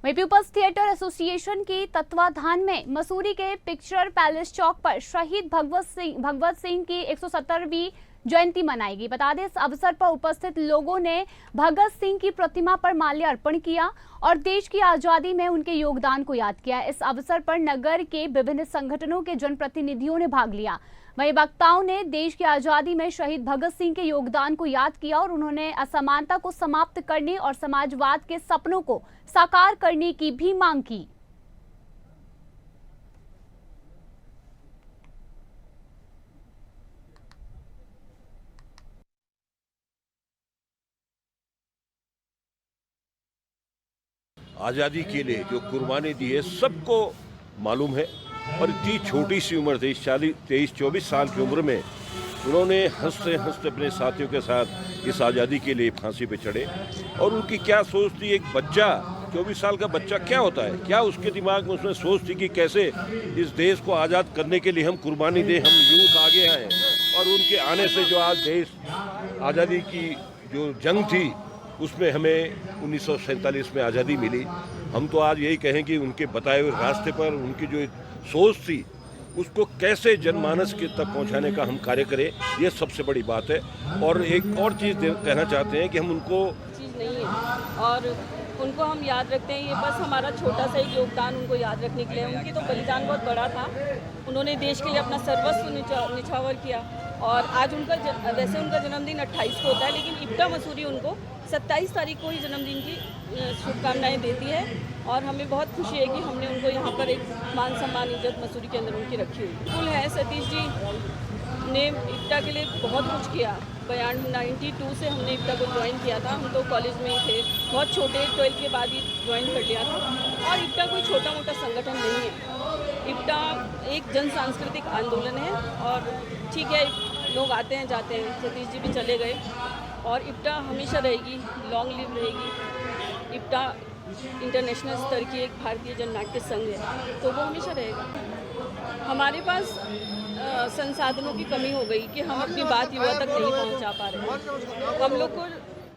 वहीं peoples theatre association की तत्वाधान में मसूरी के पिक्चर पैलेस चौक पर शहीद भगवत सिंह की 170वीं जयंती मनाएगी। बता दें, इस अवसर पर उपस्थित लोगों ने भगत सिंह की प्रतिमा पर माल्यार्पण किया और देश की आजादी में उनके योगदान को याद किया। इस अवसर पर नगर के विभिन्न संगठनों के जनप्रतिनिधियों ने भाग लिया। वहीं वक्ताओं ने देश की आजादी में शहीद भगत सिंह के योगदान को याद किया और उन्होंने असमानता को समाप्त करने और समाजवाद के सपनों को साकार करने की भी मांग की। आज़ादी के लिए जो कुर्बानी दी है सबको मालूम है और इतनी छोटी सी उम्र थी, 23-24 साल की उम्र में उन्होंने हंसते हंसते अपने साथियों के साथ इस आज़ादी के लिए फांसी पे चढ़े। और उनकी क्या सोच थी, एक बच्चा 24 साल का बच्चा क्या होता है, क्या उसके दिमाग में उसमें सोच थी कि कैसे इस देश को आज़ाद करने के लिए हम कुर्बानी दें, हम यूथ आगे आए। और उनके आने से जो आज देश आज़ादी की जो जंग थी उसमें हमें 1947 में आज़ादी मिली। हम तो आज यही कहें कि उनके बताए हुए रास्ते पर उनकी जो सोच थी उसको कैसे जनमानस के तक पहुंचाने का हम कार्य करें, ये सबसे बड़ी बात है। और एक और चीज़ कहना चाहते हैं कि हम उनको चीज़ नहीं है और उनको हम याद रखते हैं। ये बस हमारा छोटा सा एक योगदान उनको याद रखने के लिए। उनकी तो बलिदान बहुत बड़ा था, उन्होंने देश के लिए अपना सर्वस्व निछावर किया। और आज उनका वैसे उनका जन्मदिन 28 को होता है, लेकिन इप्टा मसूरी उनको 27 तारीख को ही जन्मदिन की शुभकामनाएं देती है। और हमें बहुत खुशी है कि हमने उनको यहाँ पर एक मान सम्मान इज्जत मसूरी के अंदर उनकी रखी हुई बिल्कुल है। सतीश जी ने इप्टा के लिए बहुत कुछ किया। 92 से हमने इप्टा को ज्वाइन किया था। हम तो कॉलेज में ही थे, बहुत छोटे, 12th के बाद ही ज्वाइन कर लिया था। और इप्टा कोई छोटा मोटा संगठन नहीं है, इप्टा एक जन सांस्कृतिक आंदोलन है। और ठीक है, लोग आते हैं जाते हैं, सतीश जी भी चले गए और इप्टा हमेशा रहेगी, लॉन्ग लिव रहेगी। इप्टा इंटरनेशनल स्तर की एक भारतीय जननाट्य संघ है, तो वो हमेशा रहेगा। हमारे पास संसाधनों की कमी हो गई कि हम अपनी बात युवा तक नहीं पहुंचा पा रहे हैं। हम लोग को